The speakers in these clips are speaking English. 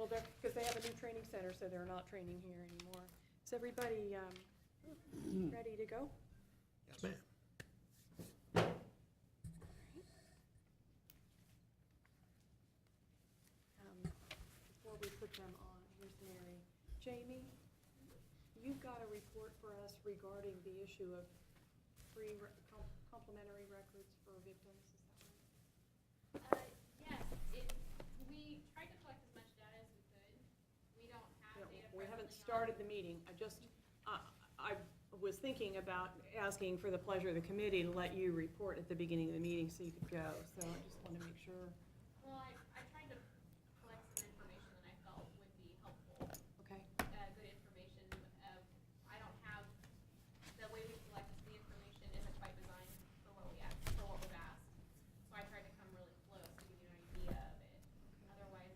Well, because they have a new training center, so they're not training here anymore. Is everybody ready to go? Yes, ma'am. Before we put them on, here's Mary. Jamie, you've got a report for us regarding the issue of free complimentary records for victims, is that right? Yes, we tried to collect as much data as we could. We don't have No, data. we haven't presently started the meeting. I was thinking about asking for the pleasure of the committee to let you report at the beginning of the meeting so you could go. So I just want to make sure. Well, I tried to collect some information that I felt would be helpful, Okay. good information. I don't have, the way we collect the information isn't quite designed for what we've asked. So I tried to come really close to give you an idea of it. Otherwise,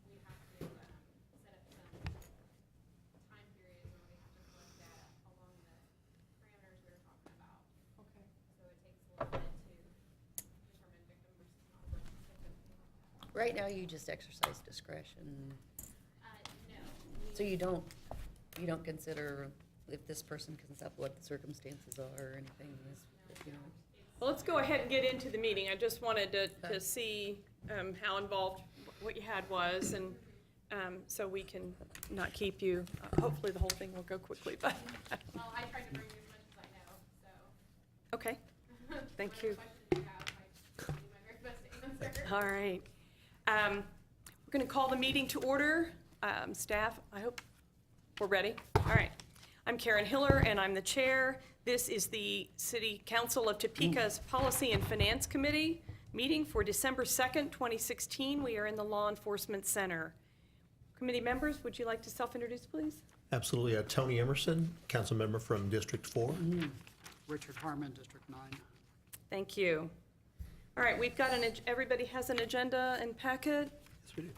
we'd have to set up some time periods where we have to collect data along the parameters we were talking about. Okay. So it takes a little bit to determine victim versus non-victim. Right now, you just exercise discretion, No. so you don't consider if this person comes up, what the circumstances are or anything, you know. Well, let's go ahead and get into the meeting. I just wanted to Okay. see how involved what you had was, and so we can not keep you. Hopefully, the whole thing will go quickly, but, Well, I tried to bring you as much as I know, so. okay, thank you. Whatever questions you have, I do my very best to answer. All right. We're going to call the meeting to order. Staff, I hope we're ready. All right. I'm Karen Hiller, and I'm the chair. This is the City Council of Topeka's Policy and Finance Committee meeting for December 2nd, 2016. We are in the Law Enforcement Center. Committee members, would you like to self-introduce, please? Absolutely. Tony Emerson, council member from District 4. Richard Harmon, District 9. Thank you. All right, we've got everybody has an agenda and packet. Yes, we do.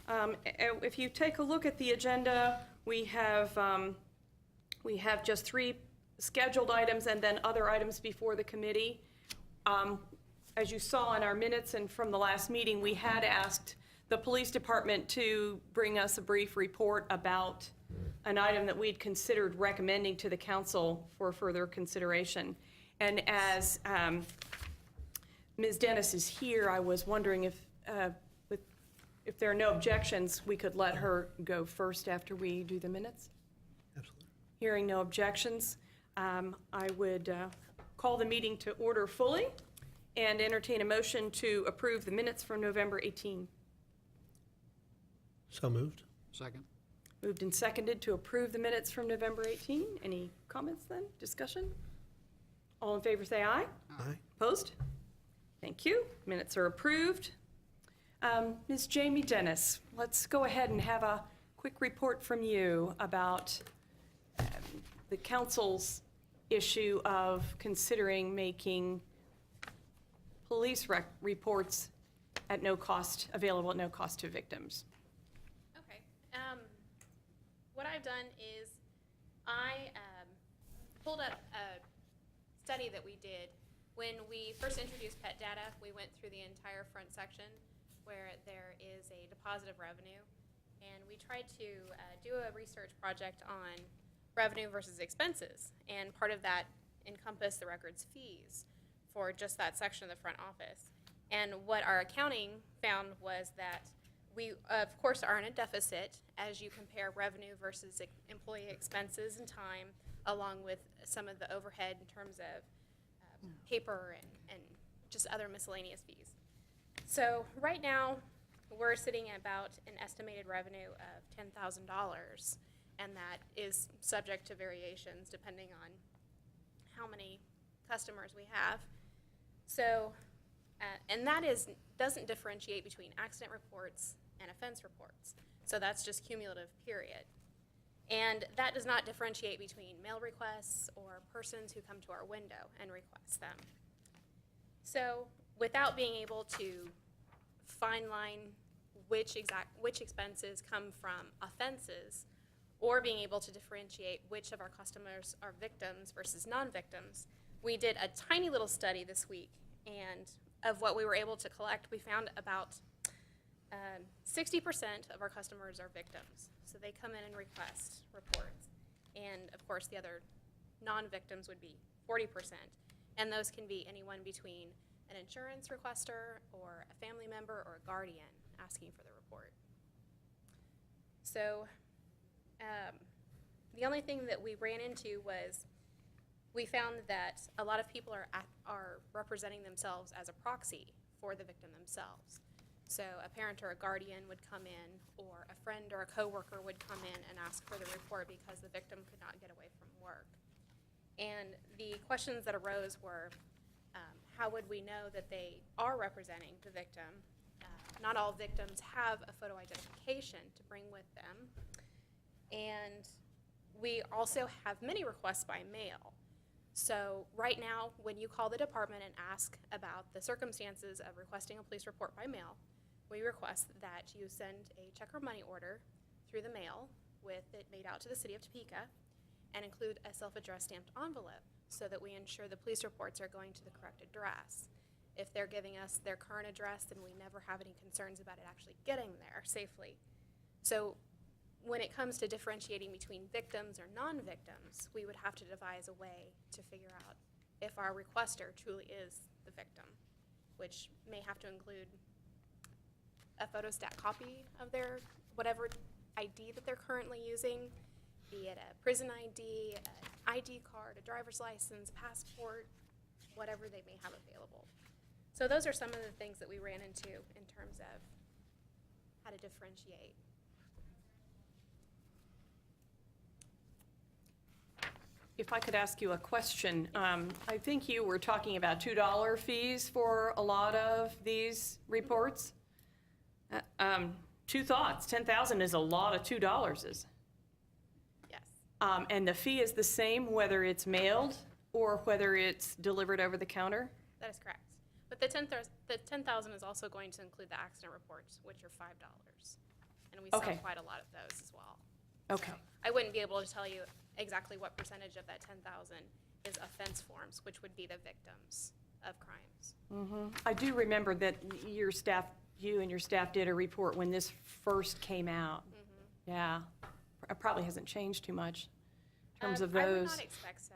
If you take a look at the agenda, we have just 3 scheduled items and then other items before the committee. As you saw in our minutes and from the last meeting, we had asked the police department to bring us a brief report about an item that we'd considered recommending to the council for further consideration. And as Ms. Dennis is here, I was wondering if there are no objections, we could let her go first after we do the minutes. Absolutely. Hearing no objections, I would call the meeting to order fully and entertain a motion to approve the minutes from November 18. So moved. Second. Moved and seconded to approve the minutes from November 18. Any comments then? Discussion? All in favor say aye. Aye. Opposed? Thank you. Minutes are approved. Ms. Jamie Dennis, let's go ahead and have a quick report from you about the council's issue of considering making police reports at no cost, available at no cost to victims. Okay. What I've done is I pulled up a study that we did. When we first introduced pet data, we went through the entire front section where there is a deposit of revenue, and we tried to do a research project on revenue versus expenses, and part of that encompassed the records fees for just that section of the front office. And what our accounting found was that we, of course, are in a deficit as you compare revenue versus employee expenses and time, along with some of the overhead in terms of paper and just other miscellaneous fees. So right now, we're sitting at about an estimated revenue of $10,000, and that is subject to variations depending on how many customers we have. So, and that doesn't differentiate between accident reports and offense reports. So that's just cumulative, period. And that does not differentiate between mail requests or persons who come to our window and request them. So without being able to fine line which expenses come from offenses, or being able to differentiate which of our customers are victims versus non-victims, we did a tiny little study this week, and of what we were able to collect, we found about 60% of our customers are victims, so they come in and request reports. And of course, the other non-victims would be 40%, and those can be anyone between an insurance requester or a family member or a guardian asking for the report. So the only thing that we ran into was we found that a lot of people are representing themselves as a proxy for the victim themselves. So a parent or a guardian would come in, or a friend or a coworker would come in and ask for the report because the victim could not get away from work. And the questions that arose were, how would we know that they are representing the victim? Not all victims have a photo identification to bring with them. And we also have many requests by mail. So right now, when you call the department and ask about the circumstances of requesting a police report by mail, we request that you send a check or money order through the mail with it made out to the city of Topeka and include a self-addressed stamped envelope so that we ensure the police reports are going to the correct address. If they're giving us their current address, then we never have any concerns about it actually getting there safely. So when it comes to differentiating between victims or non-victims, we would have to devise a way to figure out if our requester truly is the victim, which may have to include a photostat copy of their whatever ID that they're currently using, be it a prison ID, an ID card, a driver's license, passport, whatever they may have available. So those are some of the things that we ran into in terms of how to differentiate. If I could ask you a question, I think you were talking about $2 fees for a lot of these reports. Two thoughts, 10,000 is a lot of $2. Yes. And the fee is the same whether it's mailed or whether it's delivered over the counter? That is correct. But the 10,000 is also going to include the accident reports, which are $5. And we sell Okay. quite a lot of those as well. Okay. So I wouldn't be able to tell you exactly what percentage of that 10,000 is offense forms, which would be the victims of crimes. I do remember that you and your staff did a report when this first came out. Yeah. It probably hasn't changed too much in terms of I would those. not expect so.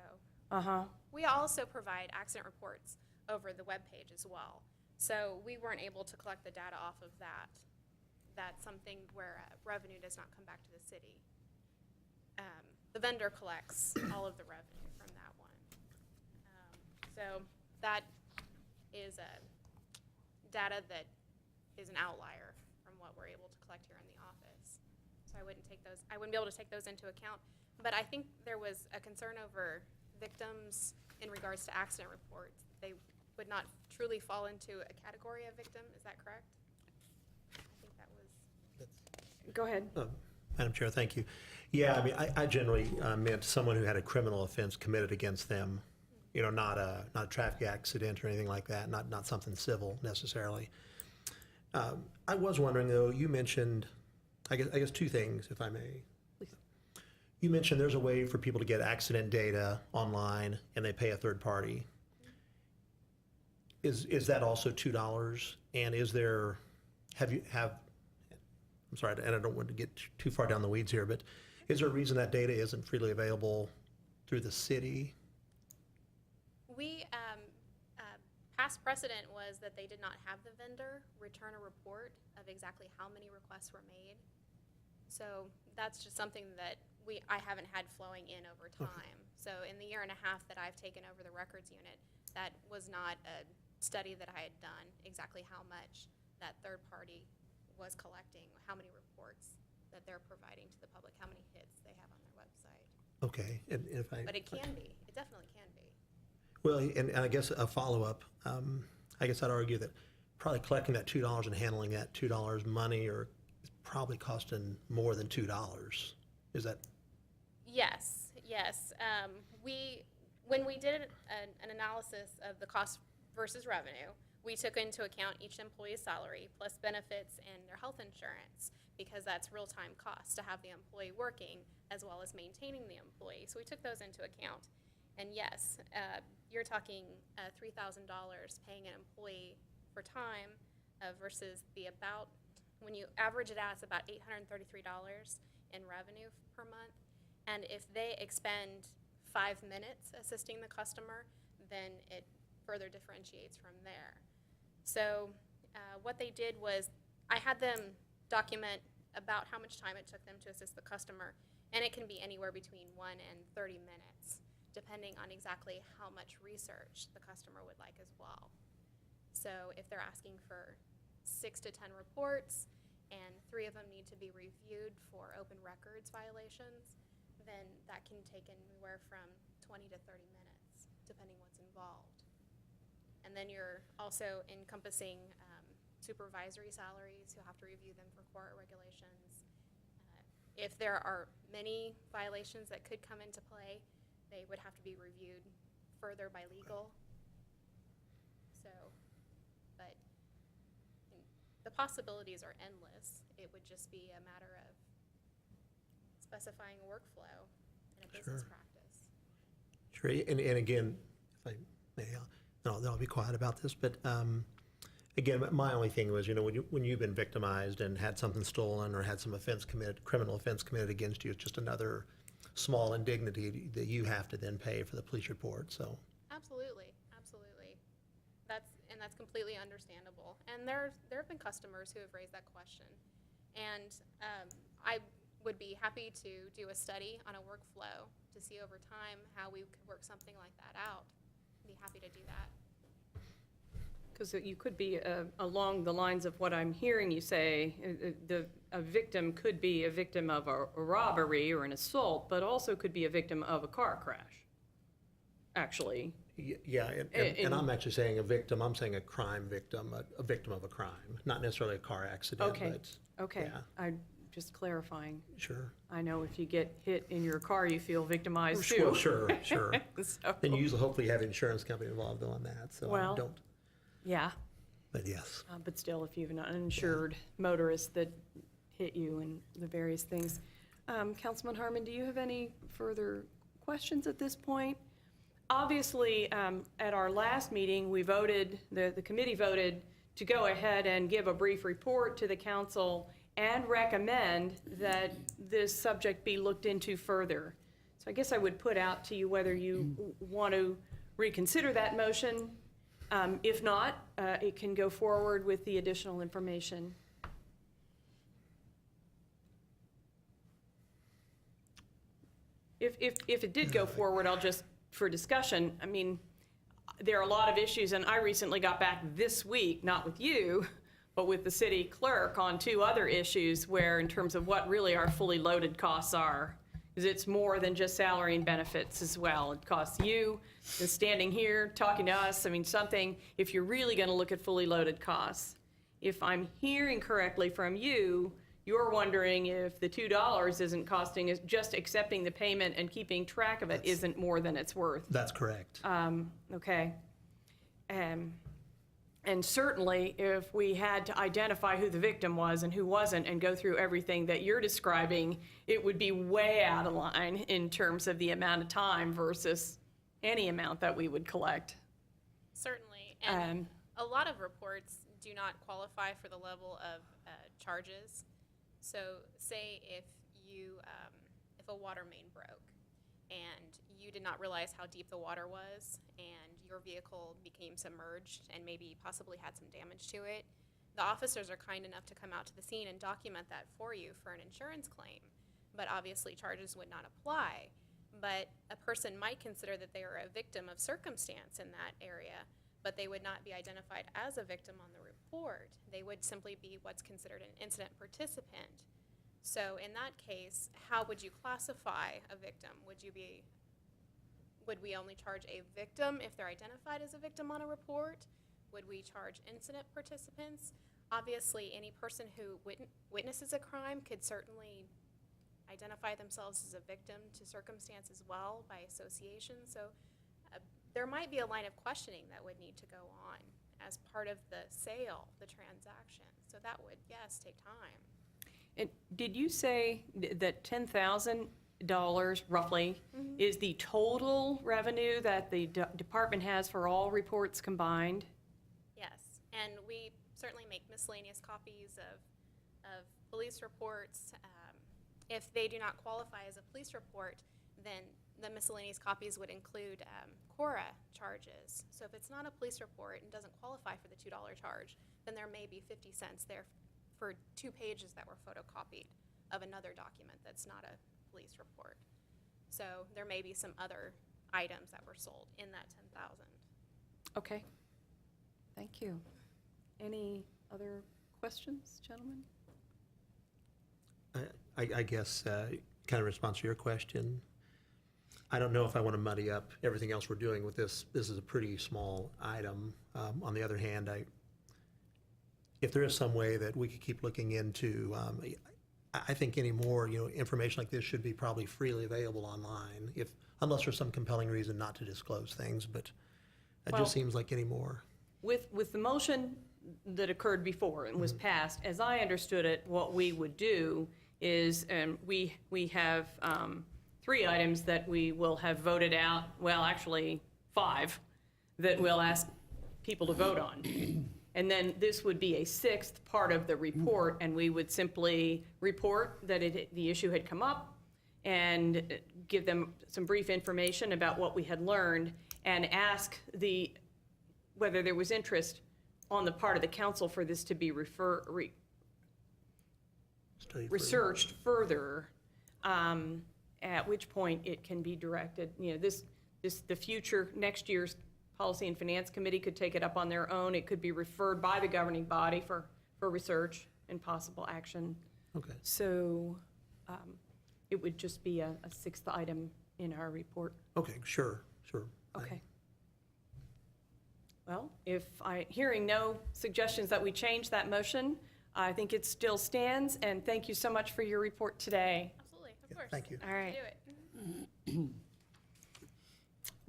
Uh-huh. We also provide accident reports over the webpage as well. So we weren't able to collect the data off of that. That's something where revenue does not come back to the city. The vendor collects all of the revenue from that one. So that is a data that is an outlier from what we're able to collect here in the office. So I wouldn't be able to take those into account. But I think there was a concern over victims in regards to accident reports. They would not truly fall into a category of victim, is that correct? I think that was. Go ahead. Madam Chair, thank you. Yeah, I mean, I generally meant someone who had a criminal offense committed against them, you know, not a traffic accident or anything like that, not something civil necessarily. I was wondering, though, you mentioned, I guess two things, if I may. Please. You mentioned there's a way for people to get accident data online and they pay a third party. Is that also $2? And is there, I'm sorry, and I don't want to get too far down the weeds here, but is there a reason that data isn't freely available through the city? We, past precedent was that they did not have the vendor return a report of exactly how many requests were made. So that's just something that I haven't had flowing in over time. So in the year and a half that I've taken over the records unit, that was not a study that I had done, exactly how much that third party was collecting, how many reports that they're providing to the public, how many hits they have on their website. Okay, and if I. But it can be, it definitely can be. Well, and I guess a follow-up, I guess I'd argue that probably collecting that $2 and handling that $2 money is probably costing more than $2. Is that? Yes, yes. When we did an analysis of the cost versus revenue, we took into account each employee's salary plus benefits and their health insurance, because that's real-time costs to have the employee working as well as maintaining the employee. So we took those into account. And yes, you're talking $3,000 paying an employee for time versus the about when you average it out, it's about $833 in revenue per month. And if they expend 5 minutes assisting the customer, then it further differentiates from there. So what they did was, I had them document about how much time it took them to assist the customer, and it can be anywhere between 1 and 30 minutes, depending on exactly how much research the customer would like as well. So if they're asking for 6 to 10 reports, and 3 of them need to be reviewed for open records violations, then that can take anywhere from 20 to 30 minutes, depending what's involved. And then you're also encompassing supervisory salaries, you'll have to review them for court regulations. If there are many violations that could come into play, they would have to be reviewed further by legal. So, but the possibilities are endless. It would just be a matter of specifying a workflow in a business Sure. practice. Sure, and again, if I may, I'll be quiet about this, but again, my only thing was, when you've been victimized and had something stolen or had some criminal offense committed against you, it's just another small indignity that you have to then pay for the police report, so. Absolutely, absolutely. That's completely understandable. And there have been customers who have raised that question. And I would be happy to do a study on a workflow to see over time how we could work something like that out. I'd be happy to do that. Because you could be along the lines of what I'm hearing you say, a victim could be a victim of a robbery or an assault, but also could be a victim of a car crash, actually. Yeah, and I'm actually saying a victim, I'm saying a crime victim, a victim of a crime, not necessarily a car accident, Okay, but, okay. yeah. I'm just clarifying. sure. I know if you get hit in your car, you feel victimized Well, too. sure. So, Then you usually hopefully have an insurance company involved on that, so I Well- don't, yeah, but yes. but still, if you have an uninsured motorist that hit you and the various things. Councilman Harmon, do you have any further questions at this point? Obviously, at our last meeting, we voted, the committee voted to go ahead and give a brief report to the council and recommend that this subject be looked into further. So I guess I would put out to you whether you want to reconsider that motion. If not, it can go forward with the additional information. If it did go forward, I'll just, for discussion, I mean, there are a lot of issues, and I recently got back this week, not with you, but with the city clerk on 2 other issues where, in terms of what really our fully loaded costs are, because it's more than just salary and benefits as well. It costs you, the standing here, talking to us, I mean, something, if you're really gonna look at fully loaded costs. If I'm hearing correctly from you, you're wondering if the $2 isn't costing us, just accepting the payment and keeping track of it isn't more than it's worth. That's correct. Okay. And certainly, if we had to identify who the victim was and who wasn't and go through everything that you're describing, it would be way out of line in terms of the amount of time versus any amount that we would collect. Certainly. And a lot of reports do not qualify for the level of charges. So say if a water main broke and you did not realize how deep the water was and your vehicle became submerged and maybe possibly had some damage to it, the officers are kind enough to come out to the scene and document that for you for an insurance claim. But obviously charges would not apply. But a person might consider that they are a victim of circumstance in that area, but they would not be identified as a victim on the report. They would simply be what's considered an incident participant. So in that case, how would you classify a victim? Would we only charge a victim if they're identified as a victim on a report? Would we charge incident participants? Obviously, any person who witnesses a crime could certainly identify themselves as a victim to circumstance as well by association. So there might be a line of questioning that would need to go on as part of the sale, the transaction. So that would, yes, take time. And did you say that $10,000 roughly is the total revenue that the department has for all reports combined? Yes, and we certainly make miscellaneous copies of of police reports. If they do not qualify as a police report, then the miscellaneous copies would include CORA charges. So if it's not a police report and doesn't qualify for the $2 charge, then there may be 50 cents there for 2 pages that were photocopied of another document that's not a police report. So there may be some other items that were sold in that 10,000. Okay. Thank you. Any other questions, gentlemen? I guess, kind of response to your question, I don't know if I want to muddy up everything else we're doing with this. This is a pretty small item. On the other hand, if there is some way that we could keep looking into, I think any more, information like this should be probably freely available online, unless there's some compelling reason not to disclose things, but it Well- just seems like any more. With the motion that occurred before and was passed, as I understood it, what we would do is, we have 3 items that we will have voted out, well, actually 5, that we'll ask people to vote on. And then this would be a 6th part of the report, and we would simply report that the issue had come up and give them some brief information about what we had learned and ask whether there was interest on the part of the council for this to be Study further. researched further, at which point it can be directed, the future, next year's Policy and Finance Committee could take it up on their own. It could be referred by the governing body for research and possible action. Okay. So it would just be a 6th item in our report. Okay, sure. Okay. Well, hearing no suggestions that we change that motion, I think it still stands, and thank you so much for your report today. Absolutely, of Yeah, course. thank you. All right. Do it.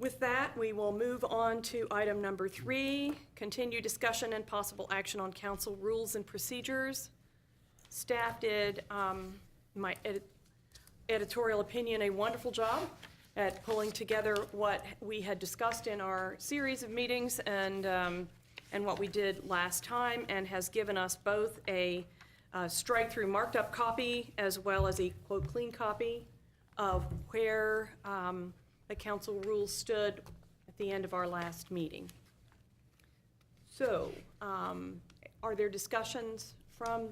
With that, we will move on to item number 3, continue discussion and possible action on council rules and procedures. Staff did, my editorial opinion, a wonderful job at pulling together what we had discussed in our series of meetings and what we did last time, and has given us both a strike-through marked-up copy as well as a, quote, clean copy of where the council rules stood at the end of our last meeting. So, are there discussions from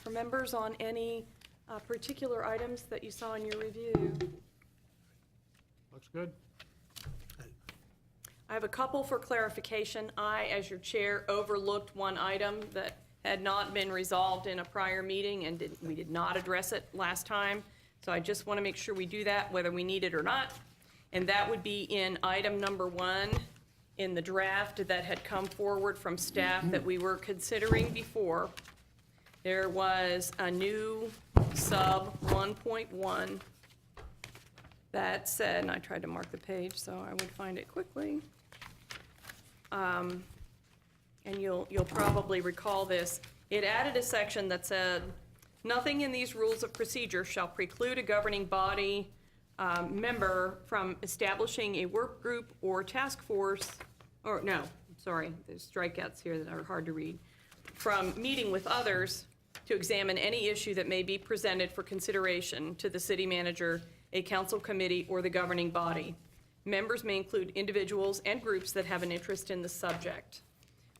members on any particular items that you saw in your review? Looks good. I have a couple for clarification. I, as your chair, overlooked one item that had not been resolved in a prior meeting, and we did not address it last time. So I just want to make sure we do that, whether we need it or not. And that would be in item number 1 in the draft that had come forward from staff that we were considering before. There was a new sub 1.1 that said, and I tried to mark the page so I would find it quickly. And you'll probably recall this. It added a section that said, nothing in these rules of procedure shall preclude a governing body member from establishing a work group or task force, or no, sorry, there's strikeouts here that are hard to read, from meeting with others to examine any issue that may be presented for consideration to the city manager, a council committee, or the governing body. Members may include individuals and groups that have an interest in the subject.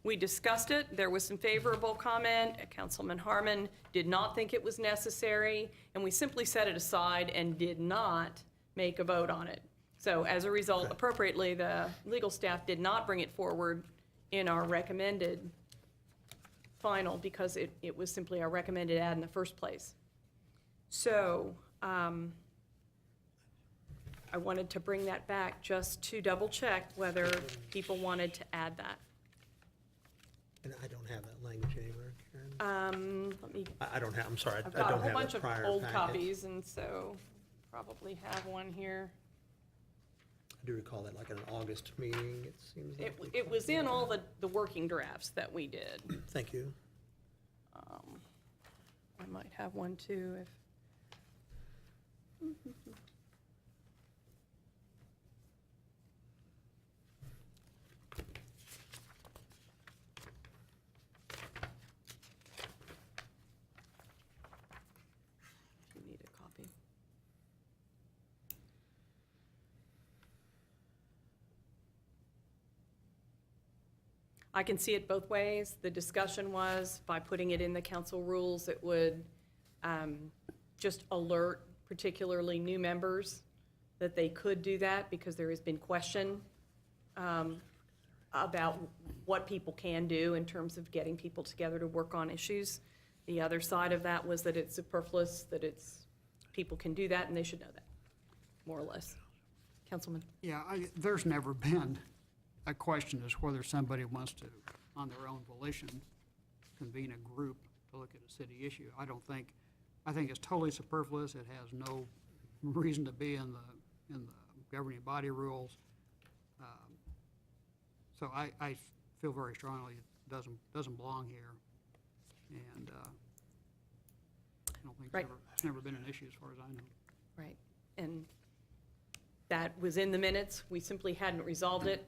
We discussed it. There was some favorable comment. Councilman Harmon did not think it was necessary, and we simply set it aside and did not make a vote on it. So as a result, appropriately, the legal staff did not bring it forward in our recommended final because it was simply our recommended ad in the first place. So I wanted to bring that back just to double check whether people wanted to add that. And I don't have that language anywhere, Karen. Let me, I don't have, I'm sorry, I've I got a don't whole have bunch the of prior old packet. copies, and so probably have one here. I do recall that like at an August meeting, it seems like. It was in all the working drafts that we did. Thank you. I might have one too if. I can see it both ways. The discussion was, by putting it in the council rules, it would just alert particularly new members that they could do that, because there has been question about what people can do in terms of getting people together to work on issues. The other side of that was that it's superfluous, that people can do that and they should know that, more or less. Councilman? Yeah, there's never been a question as whether somebody wants to, on their own volition, convene a group to look at a city issue. I think it's totally superfluous. It has no reason to be in the governing body rules. So I feel very strongly it doesn't belong here. And I don't think Right. it's never been an issue as far as I know. Right. And that was in the minutes. We simply hadn't resolved it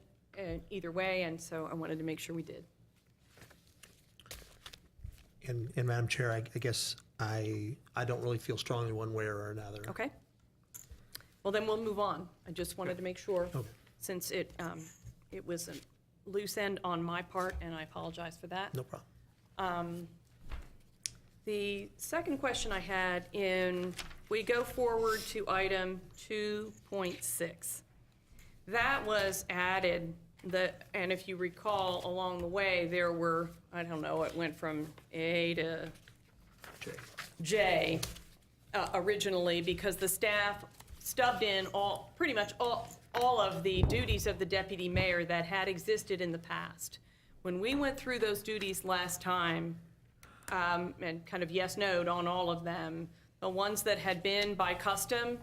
either way, and so I wanted to make sure we did. And Madam Chair, I guess I don't really feel strongly one way or another. Okay? Well, then we'll move on. I just wanted to make sure, Okay. since it was a loose end on my part, and I apologize for that. No problem. The second question I had we go forward to item 2.6. That was added, and if you recall, along the way, there were, I don't know, it went from A to J originally, because the staff stubbed in pretty much all of the duties of the deputy mayor that had existed in the past. When we went through those duties last time, and kind of yes-noed on all of them, the ones that had been by custom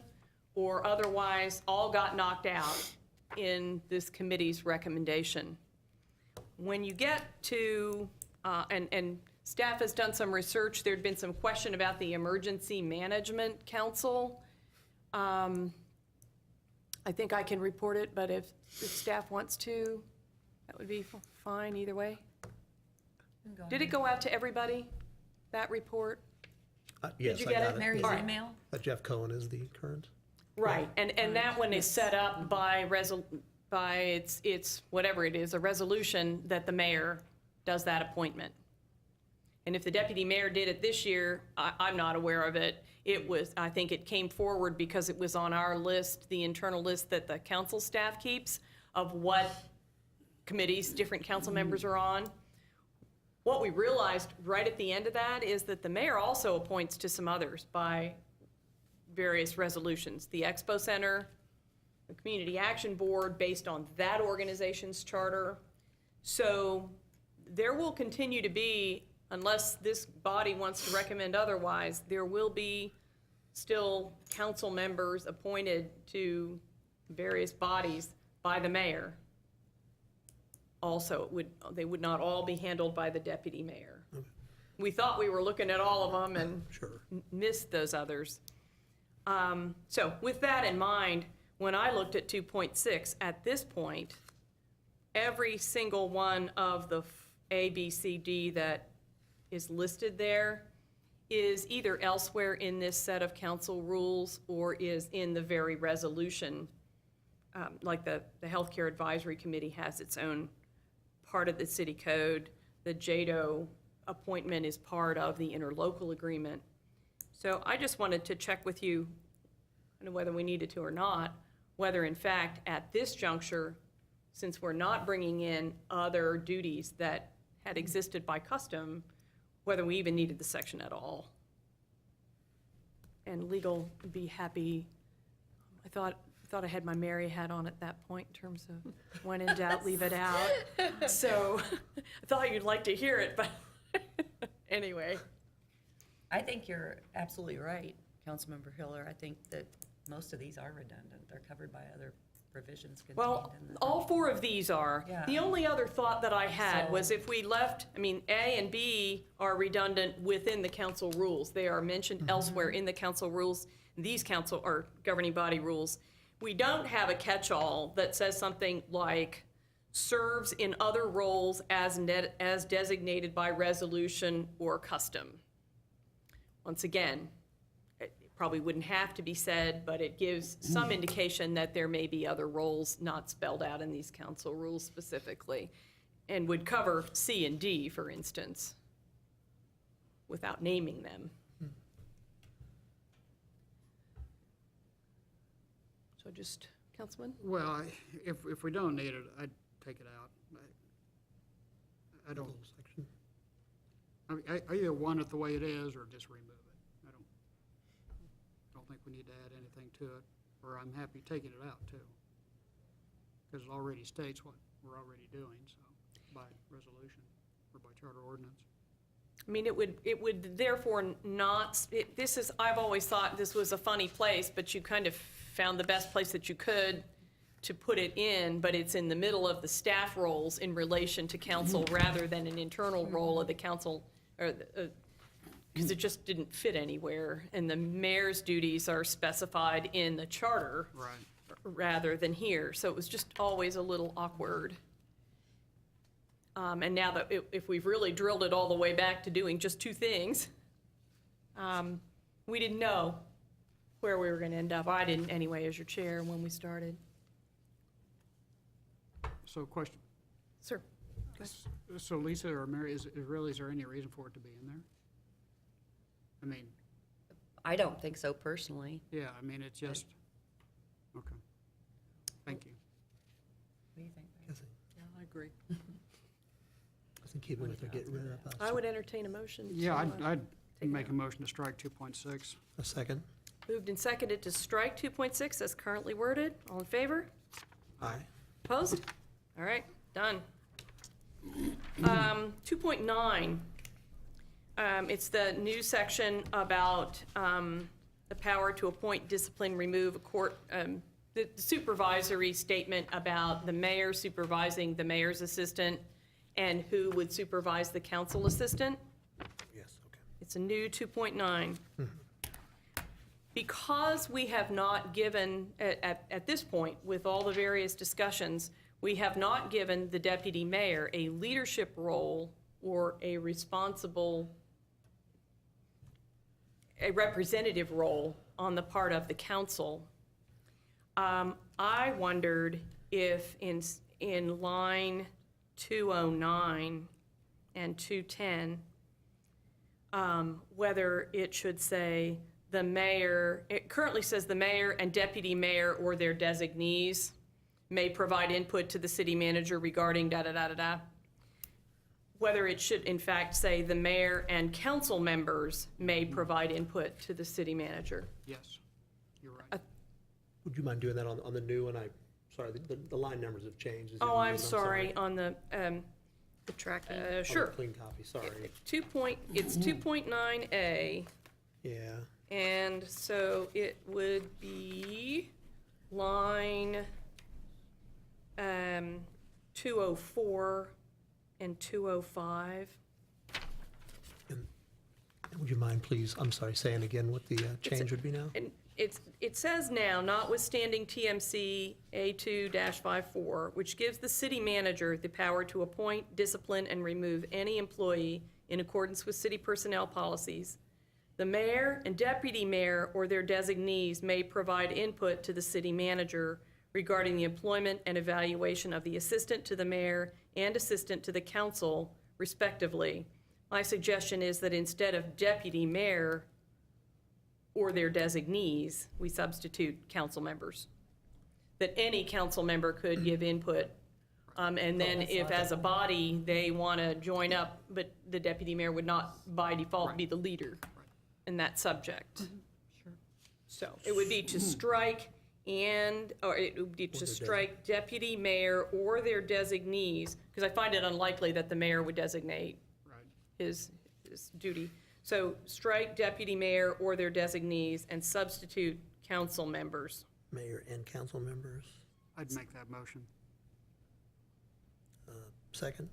or otherwise all got knocked out in this committee's recommendation. When you get to, and staff has done some research, there'd been some question about the Emergency Management Council. I think I can report it, but if staff wants to, that would be fine either way. Did it go out to everybody, that report? Yes, you I get got it? it. Mary's All right. email? Jeff Cohen is the current. Right, and that one is set up by its whatever it is, a resolution that the mayor does that appointment. And if the deputy mayor did it this year, I'm not aware of it. I think it came forward because it was on our list, the internal list that the council staff keeps of what committees different council members are on. What we realized right at the end of that is that the mayor also appoints to some others by various resolutions. The Expo Center, the Community Action Board, based on that organization's charter. So there will continue to be, unless this body wants to recommend otherwise, there will be still council members appointed to various bodies by the mayor. Also, they would not all be handled by the deputy mayor. We thought we were looking at all of them and Sure. missed those others. So with that in mind, when I looked at 2.6, at this point, every single one of the A, B, C, D that is listed there is either elsewhere in this set of council rules or is in the very resolution. Like the Healthcare Advisory Committee has its own part of the city code. The JADO appointment is part of the interlocal agreement. So I just wanted to check with you, I don't know whether we needed to or not, whether in fact at this juncture, since we're not bringing in other duties that had existed by custom, whether we even needed the section at all. And legal would be happy. I thought I had my Mary hat on at that point in terms of when in doubt, leave it out. So I thought you'd like to hear it, but anyway. I think you're absolutely right, Councilmember Hiller. I think that most of these are redundant. They're covered by other provisions contained Well, in the. all four of these are. Yeah. The only other thought that I had was So- if we left, A and B are redundant within the council rules. They are mentioned elsewhere in the council rules, these council or governing body rules. We don't have a catch-all that says something like serves in other roles as designated by resolution or custom. Once again, it probably wouldn't have to be said, but it gives some indication that there may be other roles not spelled out in these council rules specifically. and would cover C and D, for instance, without naming them. So just, Councilman? Well, if we don't need it, I'd take it out. I don't, Little section. I mean, I either want it the way it is or just remove it. I don't think we need to add anything to it, or I'm happy taking it out too. Because it already states what we're already doing, so, by resolution or by charter ordinance. I mean, it would therefore not, this is, I've always thought this was a funny place, but you kind of found the best place that you could to put it in, but it's in the middle of the staff roles in relation to council rather than an internal role of the council, or, because it just didn't fit anywhere. And the mayor's duties are specified in the charter Right. rather than here, so it was just always a little awkward. And now that, if we've really drilled it all the way back to doing just two things, we didn't know where we were gonna end up. I didn't anyway, as your chair, when we started. So question, Sir? so Lisa or Mary, is there any reason for it to be in there? I mean, I don't think so personally. yeah, I mean, it's just, okay. Thank you. What do you think? Guess Yeah, I agree. I think keep it with or get rid of. I would entertain a motion. Yeah, to, I'd take it make out. a motion to strike 2.6. A second? Moved and seconded to strike 2.6 as currently worded. All in favor? Aye. Opposed? All right, done. 2.9, it's the new section about the power to appoint, discipline, remove a court, the supervisory statement about the mayor supervising the mayor's assistant and who would supervise the council assistant. Yes, okay. It's a new 2.9. Because we have not given, at this point, with all the various discussions, we have not given the deputy mayor a leadership role or a representative role on the part of the council. I wondered if in line 209 and 210, whether it should say the mayor, it currently says the mayor and deputy mayor or their designees may provide input to the city manager regarding da-da-da-da-da. Whether it should in fact say the mayor and council members may provide input to the city manager. Yes, you're right. Would you mind doing that on the new one? Sorry, the line numbers have changed. Is it Oh, new? I'm sorry, on the Tracking. On the sure. clean copy, sorry. It's 2.9A. Yeah, And so it would be line 204 and 205. and would you mind, please, I'm sorry, saying again what the change would be now? And it says now, notwithstanding TMC A2-54, which gives the city manager the power to appoint, discipline, and remove any employee in accordance with city personnel policies. The mayor and deputy mayor or their designees may provide input to the city manager regarding the employment and evaluation of the assistant to the mayor and assistant to the council, respectively. My suggestion is that instead of deputy mayor or their designees, we substitute council members. That any council member could give input. And then if as a body, they want to join up, but the deputy mayor would not by default be the leader in that subject. Sure. So it would be to strike or it would be to strike deputy mayor or their designees, because I find it unlikely that the mayor would designate Right. his duty. So strike deputy mayor or their designees and substitute council members. Mayor and council members. I'd make that motion. Second?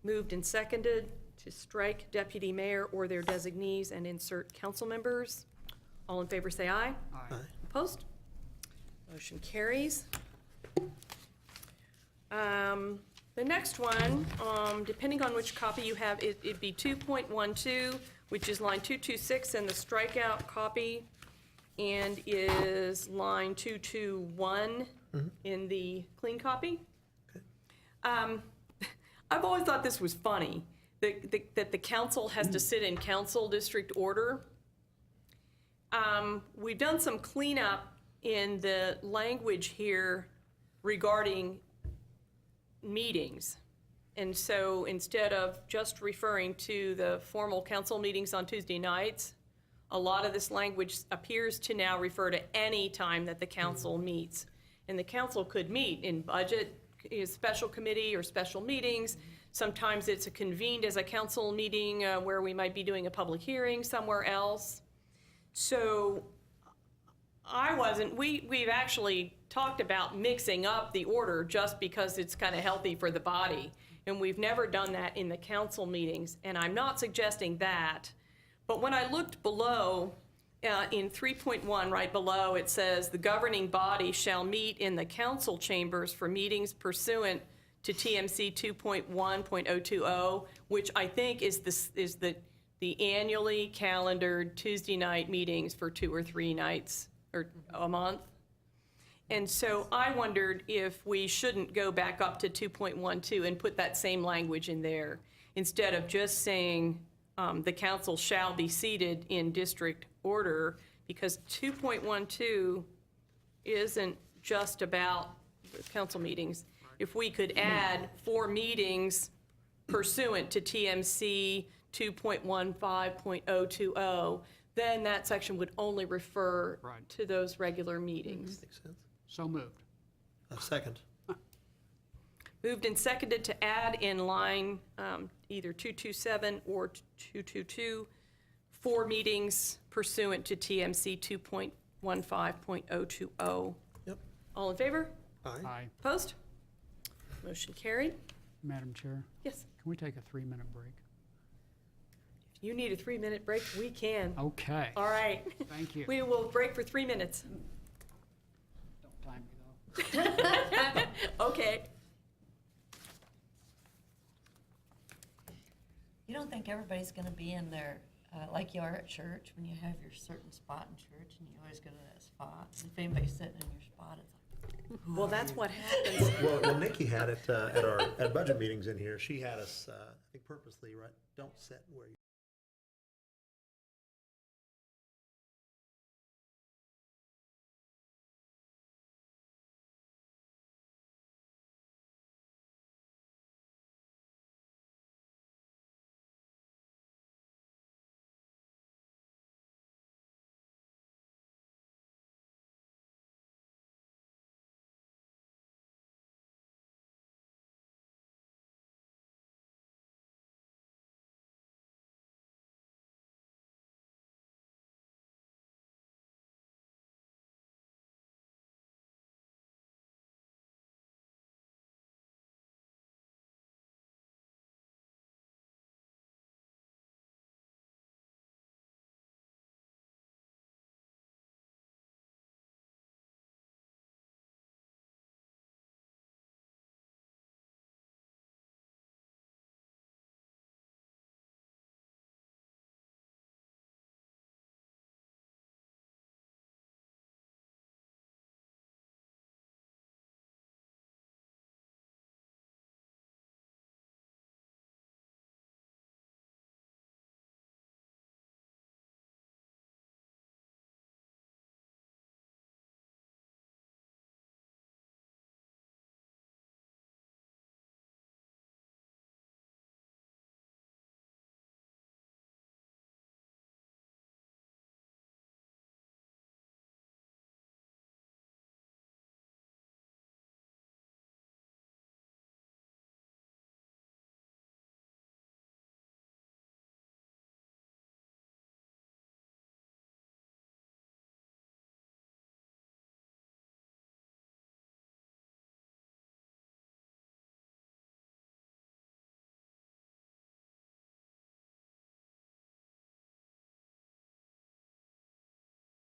Moved and seconded to strike deputy mayor or their designees and insert council members. All in favor say aye. Aye. Aye. Opposed? Motion carries. The next one, depending on which copy you have, it'd be 2.12, which is line 226 in the strikeout copy, and is line 221 in the clean copy. Okay. I've always thought this was funny, that the council has to sit in council district order. We've done some cleanup in the language here regarding meetings. And so instead of just referring to the formal council meetings on Tuesday nights, a lot of this language appears to now refer to any time that the council meets. And the council could meet in budget, special committee or special meetings. Sometimes it's convened as a council meeting where we might be doing a public hearing somewhere else. So we've actually talked about mixing up the order just because it's kind of healthy for the body. And we've never done that in the council meetings, and I'm not suggesting that. But when I looked below, in 3.1, right below, it says, "The governing body shall meet in the council chambers for meetings pursuant to TMC 2.1.020, which I think is the annually calendared Tuesday night meetings for 2 or 3 nights or a month. And so I wondered if we shouldn't go back up to 2.12 and put that same language in there, instead of just saying the council shall be seated in district order, because 2.12 isn't just about the council meetings. If we could add 4 meetings pursuant to TMC 2.15.020, then that section would only refer Right. to those regular meetings. Makes sense. So moved. Second. Moved and seconded to add in line either 227 or 222, 4 meetings pursuant to TMC 2.15.020. Yep. All in favor? Aye. Aye. Opposed? Motion carried. Madam Chair, Yes. can we take a 3-minute break? If you need a 3-minute break, we can. Okay, All right. thank you. We will break for 3 minutes. Don't time me though. Okay. You don't think everybody's gonna be in there, like you are at church, when you have your certain spot in church, and you always go to that spot? If anybody's sitting in your spot, it's like, Well, that's what happens. Well, Nikki had it at budget meetings in here. She had us, I think purposely, right, don't sit where you.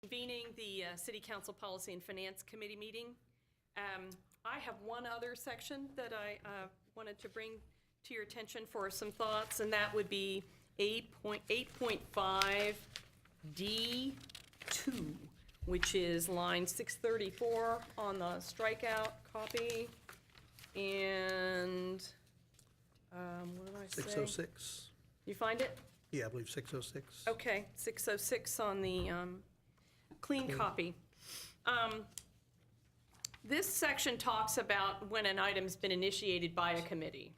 Convening the City Council Policy and Finance Committee meeting. I have one other section that I wanted to bring to your attention for some thoughts, and that would be 8.5 D2, which is line 634 on the strikeout copy. And What did I say? 606. You find it? Yeah, I believe 606. Okay, 606 on the clean copy. This section talks about when an item's been initiated by a committee.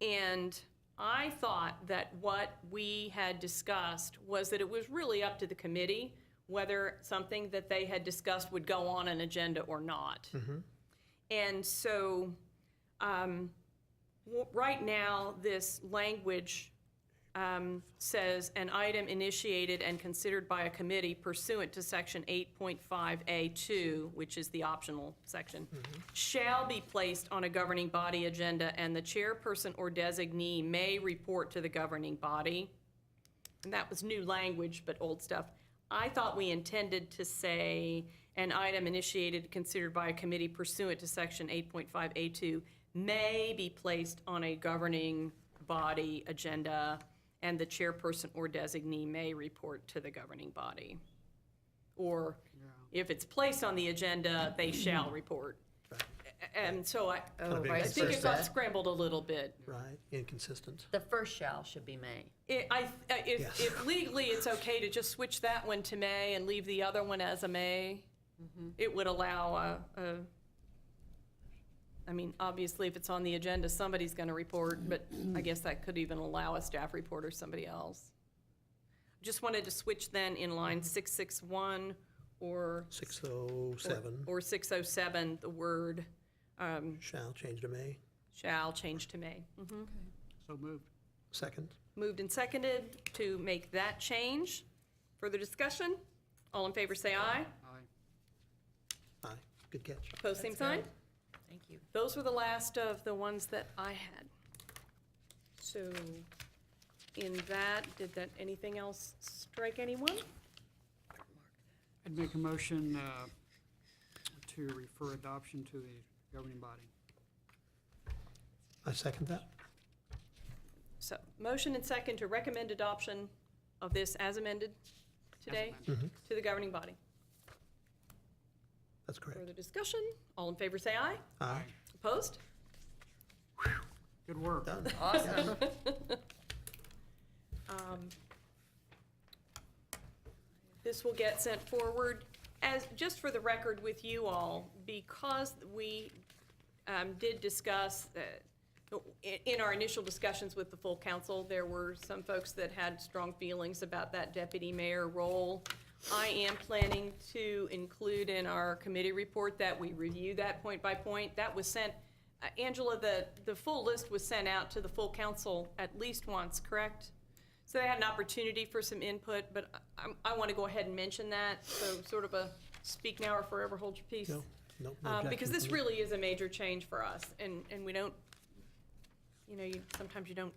And I thought that what we had discussed was that it was really up to the committee whether something that they had discussed would go on an agenda or not. And so, right now, this language says an item initiated and considered by a committee pursuant to section 8.5A2, which is the optional section, shall be placed on a governing body agenda, and the chairperson or designee may report to the governing body. And that was new language, but old stuff. I thought we intended to say an item initiated, considered by a committee pursuant to section 8.5A2 may be placed on a governing body agenda, and the chairperson or designee may report to the governing body. Or if it's placed on the agenda, they shall report. And so I big I think it got set. scrambled a little bit. Right, inconsistent. The first shall should be may. If legally it's okay to just switch that one to may and leave the other one as a may, it would allow I mean, obviously, if it's on the agenda, somebody's going to report, but I guess that could even allow a staff report or somebody else. Just wanted to switch then in line 661 or 607 or 607, the word shall change to may. shall change to may. So moved. Second. Moved and seconded to make that change. Further discussion? All in favor say aye. Aye. Aye, good catch. Opposed, same sign. Thank you. Those were the last of the ones that I had. So, in that, did that, anything else strike anyone? I'd make a motion to refer adoption to the governing body. I second that. So, motion and second to recommend adoption of this as amended today to the governing body. That's correct. Further discussion? All in favor say aye. Aye. Opposed? Good work. Done. Awesome. This will get sent forward as, just for the record with you all, because we did discuss, in our initial discussions with the full council, there were some folks that had strong feelings about that deputy mayor role. I am planning to include in our committee report that we review that point by point. That was sent, Angela, the full list was sent out to the full council at least once, correct? So they had an opportunity for some input, but I want to go ahead and mention that, so sort of a speak now or forever hold your peace. No Because objection this from me. really is a major change for us, and we don't, sometimes you don't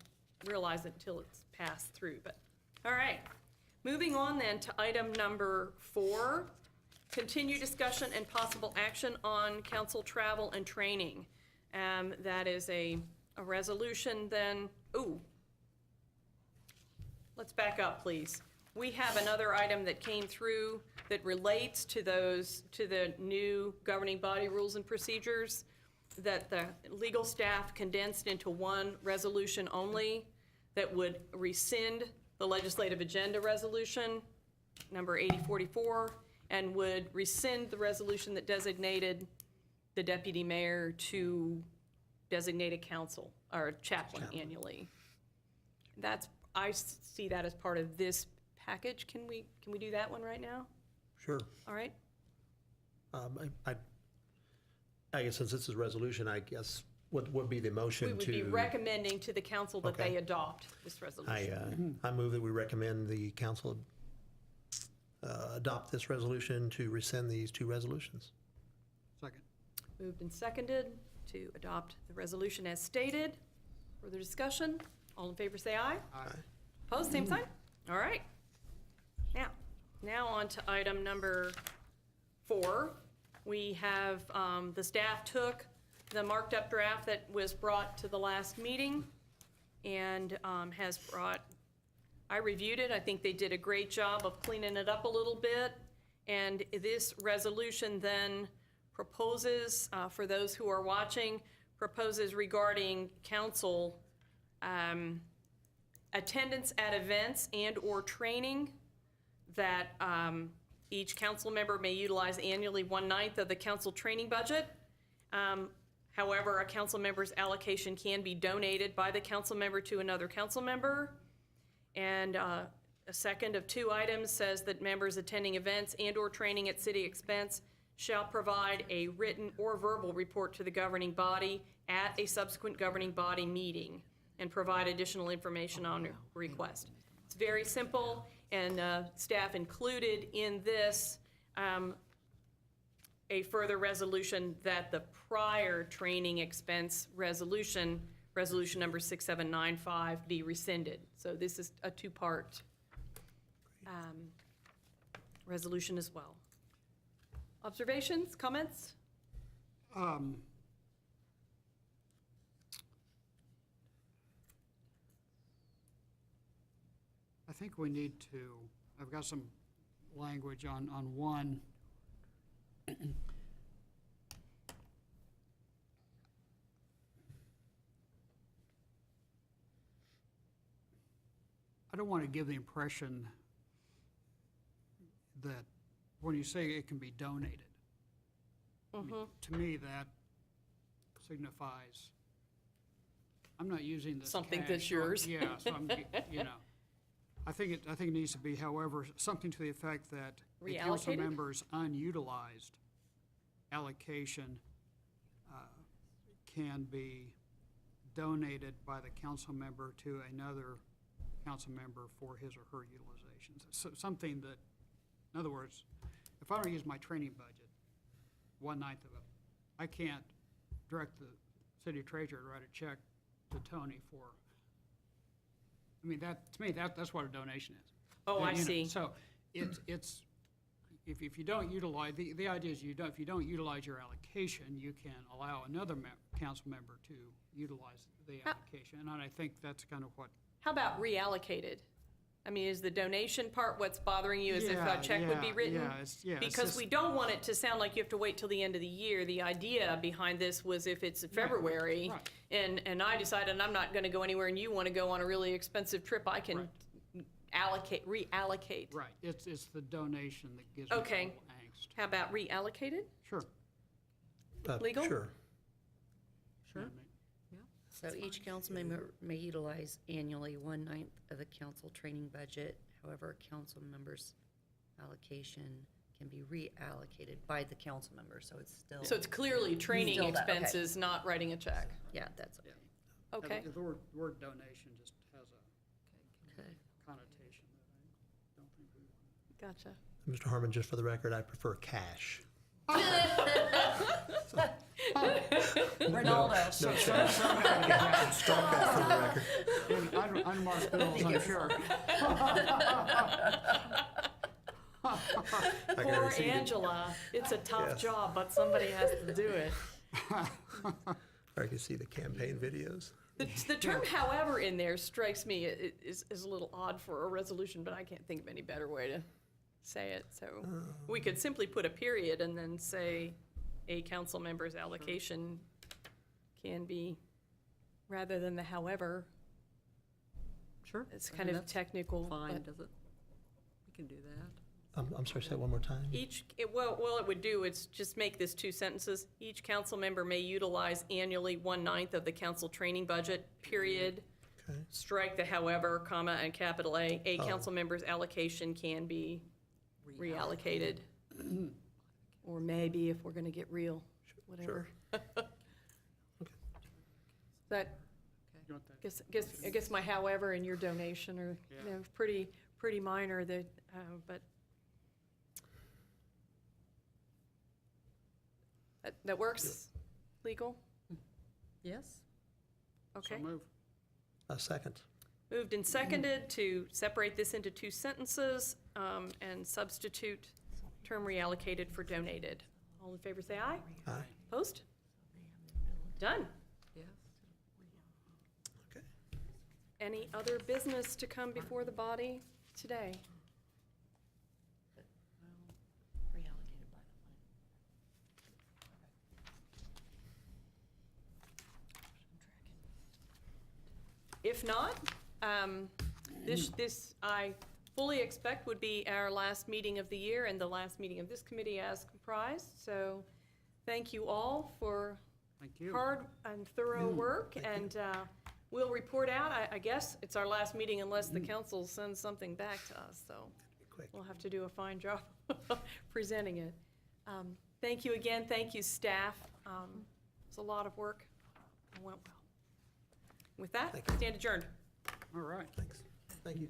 realize it until it's passed through, but, all right. Moving on then to item number 4, continue discussion and possible action on council travel and training. That is a resolution then, let's back up, please. We have another item that came through that relates to the new governing body rules and procedures that the legal staff condensed into one resolution only that would rescind the legislative agenda resolution, number 8044, and would rescind the resolution that designated the deputy mayor to designate a council, or a chaplain annually. I see that as part of this package. Can we do that one right now? Sure. All right? I guess since this is resolution, I guess, what would be the motion We to? would be recommending to the council that Okay. they adopt this resolution. I move that we recommend the council adopt this resolution to rescind these two resolutions. Second. Moved and seconded to adopt the resolution as stated. Further discussion? All in favor say aye. Aye. Opposed, same sign? All right. Now on to item number 4. We have, the staff took the marked up draft that was brought to the last meeting and has brought, I reviewed it. I think they did a great job of cleaning it up a little bit. And this resolution then proposes, for those who are watching, proposes regarding council attendance at events and/or training that each council member may utilize annually 1/9 of the council training budget. However, a council member's allocation can be donated by the council member to another council member. And a second of 2 items says that members attending events and/or training at city expense shall provide a written or verbal report to the governing body at a subsequent governing body meeting and provide additional information on request. It's very simple, and staff included in this a further resolution that the prior training expense resolution, resolution number 6795, be rescinded. So this is a 2-part resolution as well. Observations, comments? I think we need to, I've got some language on one. I don't want to give the impression that when you say it can be donated, I mean, to me, that signifies, I'm not using this Something cash, that's so- yours. Yeah, so I'm, you know, I think it needs to be, however, something to the effect that a council Reallocated? member's unutilized allocation can be donated by the council member to another council member for his or her utilizations. So something that, in other words, if I don't use my training budget, 1/9 of it, I can't direct the city treasurer to write a check to Tony for, I mean, that, to me, that's what a donation is. Oh, I You know, see. So it's, if you don't utilize, the idea is if you don't utilize your allocation, you can allow another council member to utilize the allocation. And I think that's kind of what. How about reallocated? I mean, is the donation part what's bothering you, as if a Yeah, check would be yeah, written? yeah, it's Because just- we don't want it to sound like you have to wait till the end of the year. The idea behind this was if it's February, right. and I decided I'm not gonna go anywhere, and you wanna go on a really expensive trip, I can reallocate. Right, it's the donation that gives me a Okay. little angst. How about reallocated? Sure. Legal? Sure. You know what I mean? So each council member may utilize annually 1/9 of the council training budget. However, a council member's allocation can be reallocated by the council member, so it's still. So it's clearly training Still that, okay. expenses, not writing a check. Yeah, that's okay. Okay. The word donation just has a Okay. connotation that I don't think we want. Gotcha. Mr. Harmon, just for the record, I prefer cash. Ronaldo. No check. Strike that from the record. In unmarked bills, I'm sure. I got Poor received. Angela. It's a tough Yes. job, but somebody has to do it. I can see the campaign videos. The term however in there strikes me is a little odd for a resolution, but I can't think of any better way to say it. So we could simply put a period and then say a council member's allocation can be, rather than the however. Sure. It's I kind mean, of that's technical. Fine, but does it? We can do that. I'm sorry, say it one more time. Well, it would do, it's just make this 2 sentences. Each council member may utilize annually 1/9 of the council training budget, period. Okay. Strike the however, comma, and capital A. A Oh. council member's allocation can be reallocated. Or maybe, if we're gonna get real, whatever. That, You want that? I guess my however and your donation are, Yeah. pretty minor, but that works? Legal? Yes? Okay. So move. A second. Moved and seconded to separate this into 2 sentences and substitute term reallocated for donated. All in favor say aye. Aye. Opposed? Done. Yes. Okay. Any other business to come before the body today? Reallocated by if not, this I fully expect would be our last meeting of the year and the last meeting of this committee as comprised. So thank you all for Thank you. hard and thorough work, and we'll report out. I guess it's our last meeting unless the council sends something back to us, so Quick. we'll have to do a fine job presenting it. Thank you again, thank you, staff. It's a lot of work. It went well. With that, Thank you. stand adjourned. All right. Thanks. Thank you.